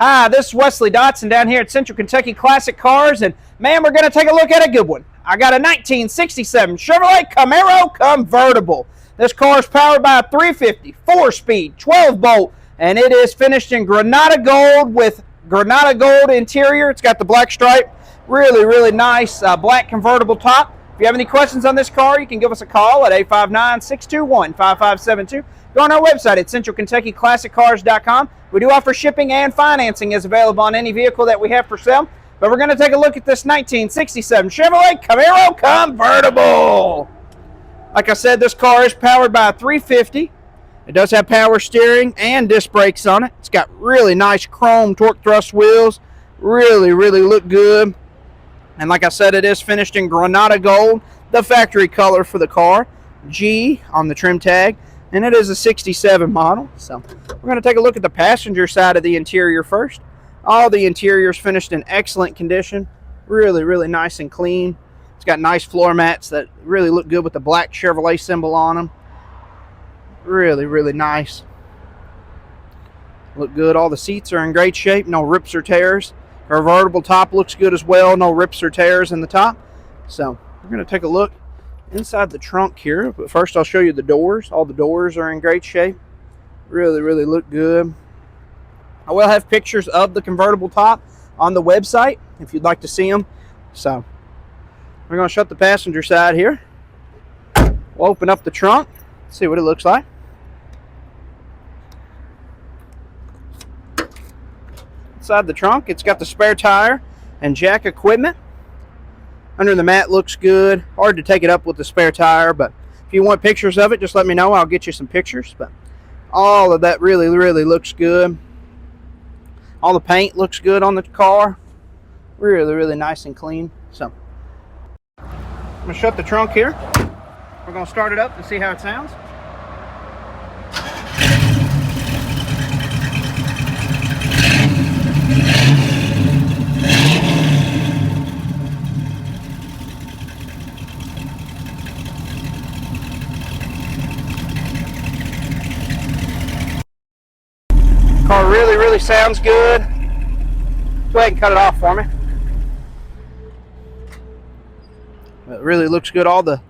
Hi, this is Wesley Dotson down here at Central Kentucky Classic Cars, and man, we're going to take a look at a good one. I got a 1967 Chevrolet Camaro Convertible. This car is powered by a 350, 4-speed, 12-bolt, and it is finished in Granada Gold with Granada Gold interior. It's got the black stripe, really nice black convertible top. If you have any questions on this car, you can give us a call at 859-621-5572. Go on our website at centralkentuckyclassiccars.com. We do offer shipping and financing is available on any vehicle that we have for sale. But we're going to take a look at this 1967 Chevrolet Camaro Convertible. Like I said, this car is powered by a 350. It does have power steering and disc brakes on it. It's got really nice chrome torque thrust wheels. Really look good. And like I said, it is finished in Granada Gold, the factory color for the car. G on the trim tag. And it is a 67 model. So we're going to take a look at the passenger side of the interior first. All the interior is finished in excellent condition. Really nice and clean. It's got nice floor mats that really look good with the black Chevrolet symbol on them. Really nice. Look good. All the seats are in great shape. No rips or tears. Convertible top looks good as well. No rips or tears in the top. So we're going to take a look inside the trunk here, but first I'll show you the doors. All the doors are in great shape. Really look good. I will have pictures of the convertible top on the website if you'd like to see them. So we're going to shut the passenger side here. We'll open up the trunk, see what it looks like. Inside the trunk, it's got the spare tire and jack equipment. Under the mat looks good. Hard to take it up with the spare tire, but if you want pictures of it, just let me know. I'll get you some pictures. But all of that really looks good. All the paint looks good on the car. Really nice and clean. So I'm going to shut the trunk here. We're going to start it up and see how it sounds. Car really sounds good. Go ahead and cut it off for me. It really looks good. All the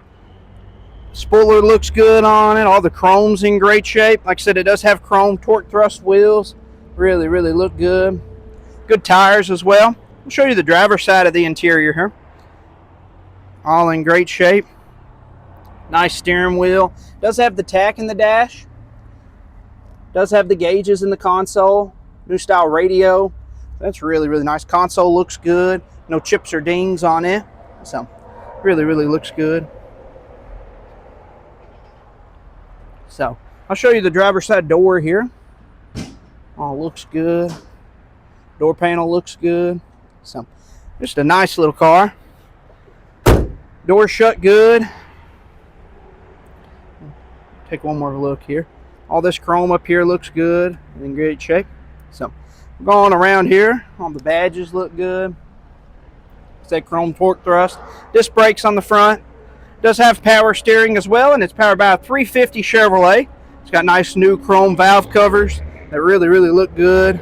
spoiler looks good on it. All the chrome's in great shape. Like I said, it does have chrome torque thrust wheels. Really look good. Good tires as well. I'll show you the driver's side of the interior here. All in great shape. Nice steering wheel. Does have the tack in the dash. Does have the gauges in the console. New style radio. That's really nice. Console looks good. No chips or dings on it. So really looks good. So I'll show you the driver's side door here. All looks good. Door panel looks good. So just a nice little car. Door shut good. Take one more look here. All this chrome up here looks good, in great shape. So going around here, all the badges look good. It's that chrome torque thrust. Disc brakes on the front. Does have power steering as well, and it's powered by a 350 Chevrolet. It's got nice new chrome valve covers that really look good.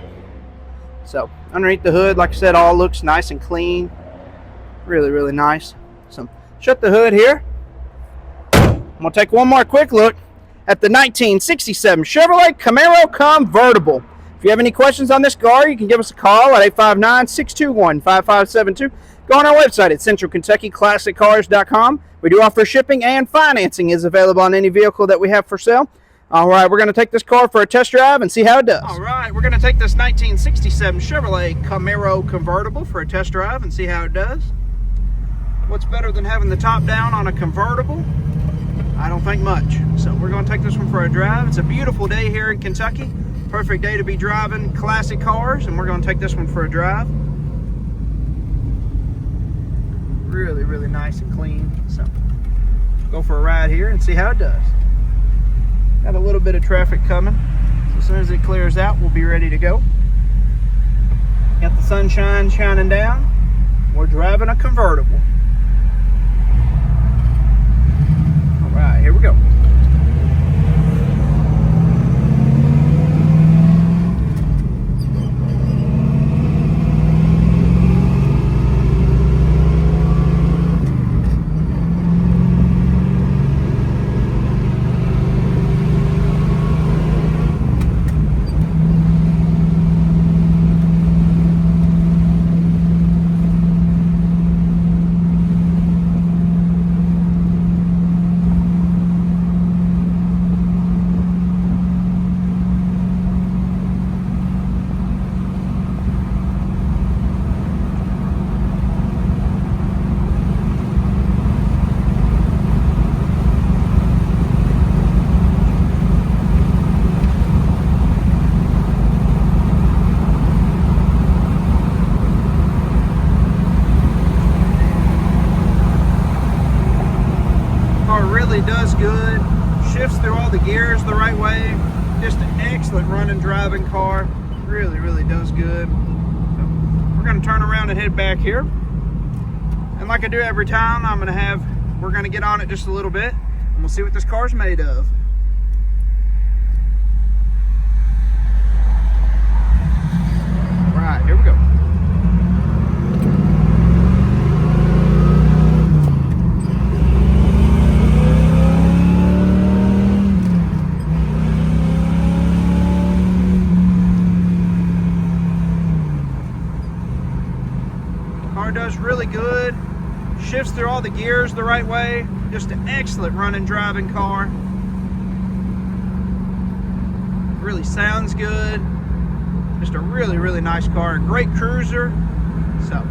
So underneath the hood, like I said, all looks nice and clean. Really nice. So shut the hood here. I'm gonna take one more quick look at the 1967 Chevrolet Camaro Convertible. If you have any questions on this car, you can give us a call at 859-621-5572. Go on our website at centralkentuckyclassiccars.com. We do offer shipping and financing is available on any vehicle that we have for sale. All right, we're going to take this car for a test drive and see how it does. All right, we're going to take this 1967 Chevrolet Camaro Convertible for a test drive and see how it does. What's better than having the top down on a convertible? I don't think much. So we're going to take this one for a drive. It's a beautiful day here in Kentucky. Perfect day to be driving classic cars, and we're going to take this one for a drive. Really nice and clean. So go for a ride here and see how it does. Got a little bit of traffic coming. So as soon as it clears out, we'll be ready to go. Got the sunshine shining down. We're driving a convertible. All right, here we go. good, shifts through all the gears the right way. Just an excellent running driving car. Really, really does good. So we're going to turn around and head back here. And like I do every time, we're going to get on it just a little bit and we'll see what this car's made of. Right, here we go. Car does really good, shifts through all the gears the right way. Just an excellent running driving car. Really sounds good. Just a really, really nice car. Great cruiser. So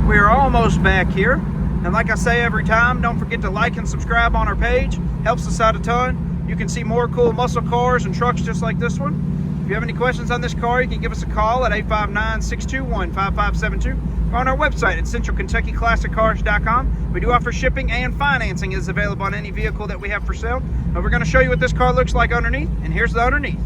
we are almost back here. And like I say every time, don't forget to like and subscribe on our page. Helps us out a ton. You can see more cool muscle cars and trucks just like this one. If you have any questions on this car, you can give us a call at 859-621-5572. Or on our website at CentralKentuckyClassicCars.com. We do offer shipping and financing is available on any vehicle that we have for sale. But we're going to show you what this car looks like underneath. And here's the underneath.